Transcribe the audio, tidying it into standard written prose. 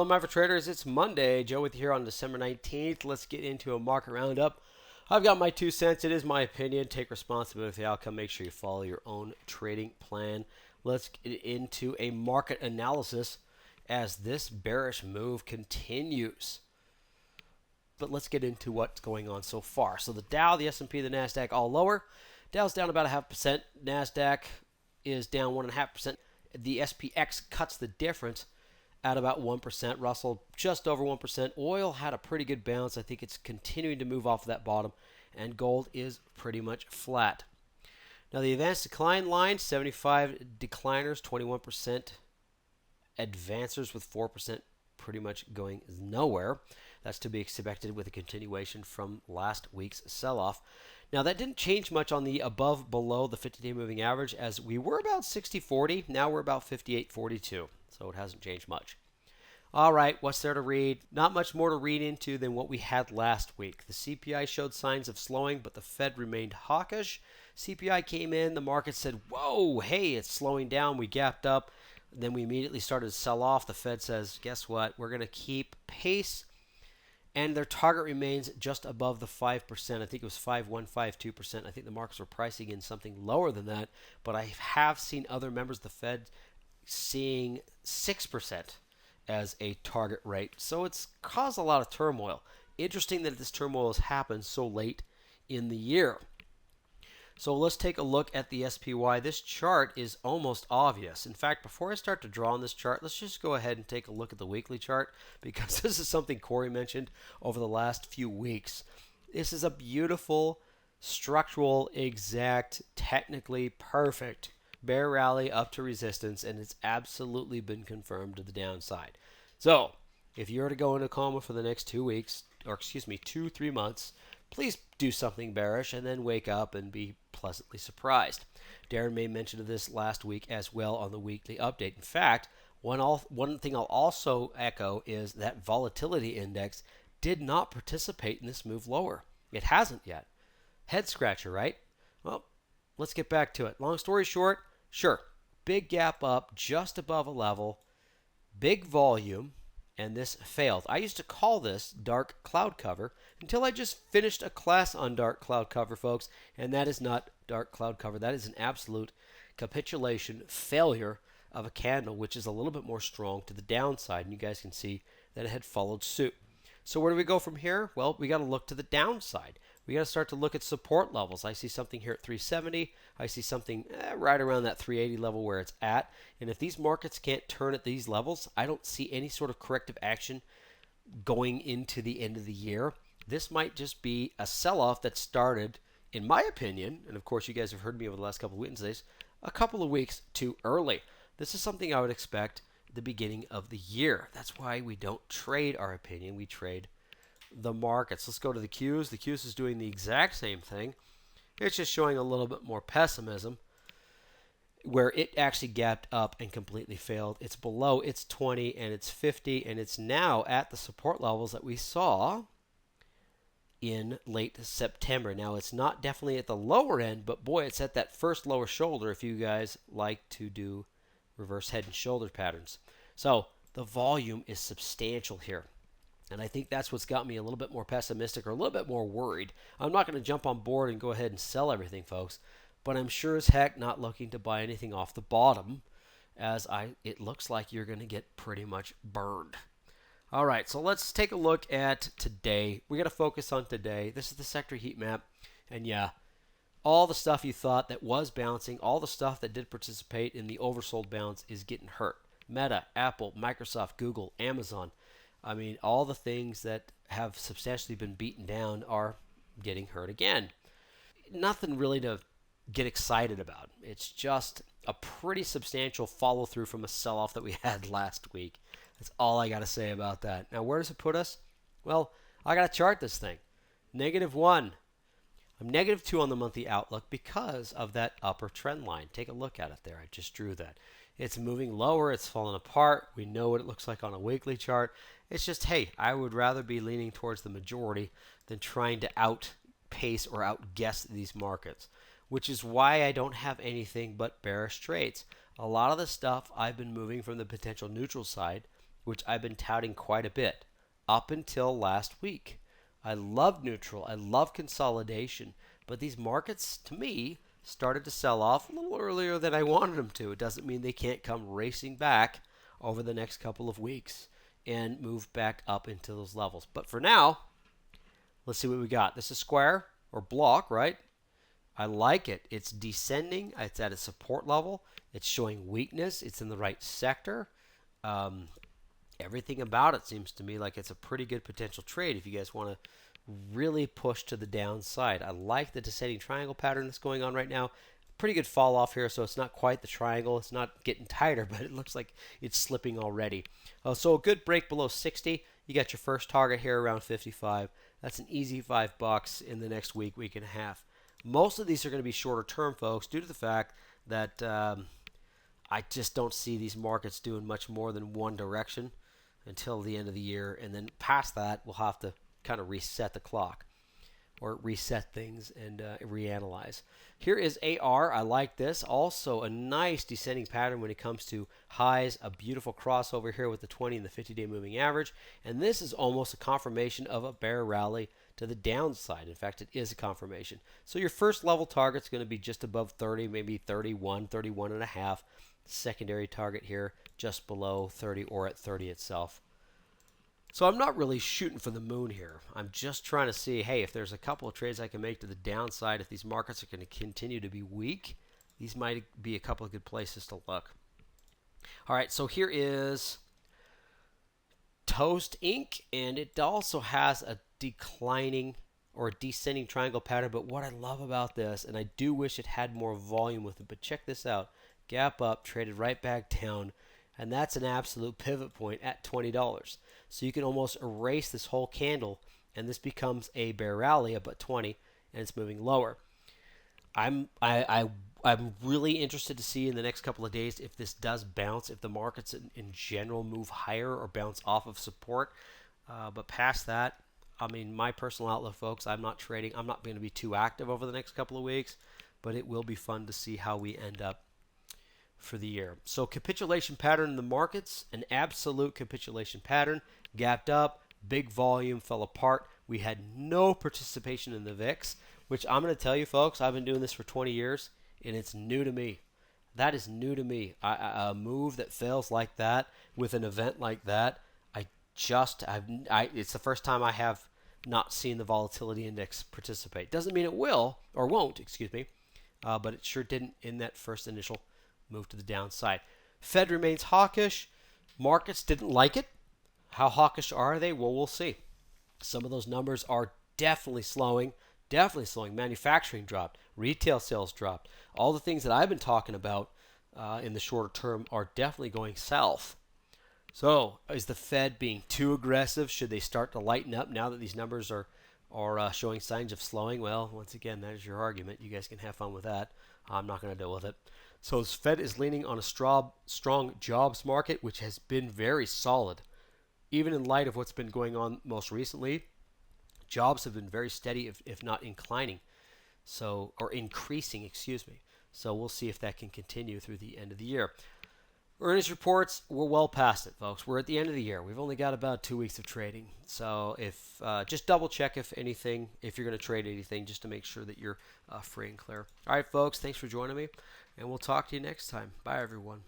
Maverick traders. It's Monday. Joe with you here on December 19th. Let's get into a market roundup. I've got my 2 cents. It is my opinion. Take responsibility for the outcome. Make sure you follow your own trading plan. Let's get into a market analysis as this bearish move continues. But let's get into what's going on so far. So the Dow, the S&P, the NASDAQ all lower. Dow's down about 0.5%. NASDAQ is down 1.5%. The SPX cuts the difference at about 1%. Russell just over 1%. Oil had a pretty good bounce. I think it's continuing to move off of that bottom. And gold is pretty much flat. Now the advanced decline line, 75 decliners, 21% advancers with 4% pretty much going nowhere. That's to be expected with a continuation from last week's sell-off. Now that didn't change much on the above below the 50-day moving average, as we were about 60-40. Now we're about 58-42. So it hasn't changed much. All right, what's there to read? Not much more to read into than what we had last week. The CPI showed signs of slowing, but the Fed remained hawkish. CPI came in, the market said, whoa, hey, it's slowing down. We gapped up. Then we immediately started to sell off. The Fed says, guess what? We're going to keep pace. And their target remains just above the 5%. I think it was 5.152%. I think the markets were pricing in something lower than that. But I have seen other members of the Fed seeing 6% as a target rate. So it's caused a lot of turmoil. Interesting that this turmoil has happened so late in the year. So let's take a look at the SPY. This chart is almost obvious. In fact, before I start to draw on this chart, let's just go ahead and take a look at the weekly chart, because this is something Corey mentioned over the last few weeks. This is a beautiful, structural, exact, technically perfect bear rally up to resistance, and it's absolutely been confirmed to the downside. So if you're to go into coma for the next 2 weeks, or 2-3 months, please do something bearish and then wake up and be pleasantly surprised. Darren May mentioned this last week as well on the weekly update. In fact, one thing I'll also echo is that volatility index did not participate in this move lower. It hasn't yet. Head scratcher, right? Well, let's get back to it. Long story short, sure, big gap up just above a level, big volume, and this failed. I used to call this dark cloud cover until I just finished a class on dark cloud cover, folks, and that is not dark cloud cover. That is an absolute capitulation failure of a candle, which is a little bit more strong to the downside, and you guys can see that it had followed suit. So where do we go from here? Well, we got to look to the downside. We got to start to look at support levels. I see something here at 370. I see something right around that 380 level where it's at. And if these markets can't turn at these levels, I don't see any sort of corrective action going into the end of the year. This might just be a sell-off that started, in my opinion, and of course you guys have heard me over the last couple of Wednesdays, a couple of weeks too early. This is something I would expect at the beginning of the year. That's why we don't trade our opinion. We trade the markets. Let's go to the Qs. The Qs is doing the exact same thing. It's just showing a little bit more pessimism, where it actually gapped up and completely failed. It's below its 20 and it's 50, and it's now at the support levels that we saw in late September. Now, it's not definitely at the lower end, but boy, it's at that first lower shoulder if you guys like to do reverse head and shoulder patterns. So the volume is substantial here. And I think that's what's got me a little bit more pessimistic, or a little bit more worried. I'm not going to jump on board and go ahead and sell everything, folks. But I'm sure as heck not looking to buy anything off the bottom, as it looks like you're going to get pretty much burned. All right, so let's take a look at today. We got to focus on today. This is the sector heat map. And yeah, all the stuff you thought that was bouncing, all the stuff that did participate in the oversold bounce is getting hurt. Meta, Apple, Microsoft, Google, Amazon. I mean, all the things that have substantially been beaten down are getting hurt again. Nothing really to get excited about. It's just a pretty substantial follow-through from a sell-off that we had last week. That's all I got to say about that. Now, where does it put us? Well, I got to chart this thing. -1. I'm -2 on the monthly outlook because of that upper trend line. Take a look at it there. I just drew that. It's moving lower. It's falling apart. We know what it looks like on a weekly chart. It's just, hey, I would rather be leaning towards the majority than trying to outpace or outguess these markets, which is why I don't have anything but bearish trades. A lot of the stuff I've been moving from the potential neutral side which I've been touting quite a bit up until last week. I love neutral. I love consolidation. But these markets, to me, started to sell off a little earlier than I wanted them to. It doesn't mean they can't come racing back over the next couple of weeks and move back up into those levels. But for now, let's see what we got. This is square or block, right? I like it. It's descending. It's at a support level. It's showing weakness. It's in the right sector. Everything about it seems to me like it's a pretty good potential trade if you guys want to really push to the downside. I like the descending triangle pattern that's going on right now. Pretty good fall off here, so it's not quite the triangle. It's not getting tighter, but it looks like it's slipping already. So a good break below 60. You got your first target here around 55. That's an easy $5 in the next week, week and a half. Most of these are going to be shorter term, folks, due to the fact that I just don't see these markets doing much more than one direction until the end of the year. And then past that, we'll have to kind of reset the clock or reset things and reanalyze. Here is AR. I like this. Also a nice descending pattern when it comes to highs. A beautiful crossover here with the 20 and the 50-day moving average. And this is almost a confirmation of a bear rally to the downside. In fact, it is a confirmation. So your first level target is going to be just above 30, maybe 31, 31 and a half. Secondary target here just below 30 or at 30 itself. So I'm not really shooting for the moon here. I'm just trying to see, hey, if there's a couple of trades I can make to the downside, if these markets are going to continue to be weak, these might be a couple of good places to look. All right, so here is Toast Inc., and it also has a declining or a descending triangle pattern. But what I love about this, and I do wish it had more volume with it, but check this out. Gap up, traded right back down, and that's an absolute pivot point at $20. So you can almost erase this whole candle, and this becomes a bear rally about 20, and it's moving lower. I'm really interested to see in the next couple of days if this does bounce, if the markets in general move higher or bounce off of support. But past that, I mean, my personal outlook, folks, I'm not trading. I'm not going to be too active over the next couple of weeks, but it will be fun to see how we end up for the year. So capitulation pattern in the markets, an absolute capitulation pattern, gapped up, big volume, fell apart. We had no participation in the VIX, which I'm going to tell you, folks, I've been doing this for 20 years, and it's new to me. That is new to me. A move that fails like that with an event like that, it's the first time I have not seen the volatility index participate. Doesn't mean it will or won't, excuse me, but it sure didn't in that first initial move to the downside. Fed remains hawkish. Markets didn't like it. How hawkish are they? Well, we'll see. Some of those numbers are definitely slowing. Definitely slowing. Manufacturing dropped. Retail sales dropped. All the things that I've been talking about in the shorter term are definitely going south. So, is the Fed being too aggressive? Should they start to lighten up now that these numbers are showing signs of slowing? Well, once again, that is your argument. You guys can have fun with that. I'm not going to deal with it. So, the Fed is leaning on a strong jobs market, which has been very solid. Even in light of what's been going on most recently, jobs have been very steady, if not inclining. So, or increasing, excuse me. So, we'll see if that can continue through the end of the year. Earnings reports, we're well past it, folks. We're at the end of the year. We've only got about 2 weeks of trading. So if just double check if you're going to trade anything, just to make sure that you're free and clear. All right, folks, thanks for joining me, and we'll talk to you next time. Bye, everyone.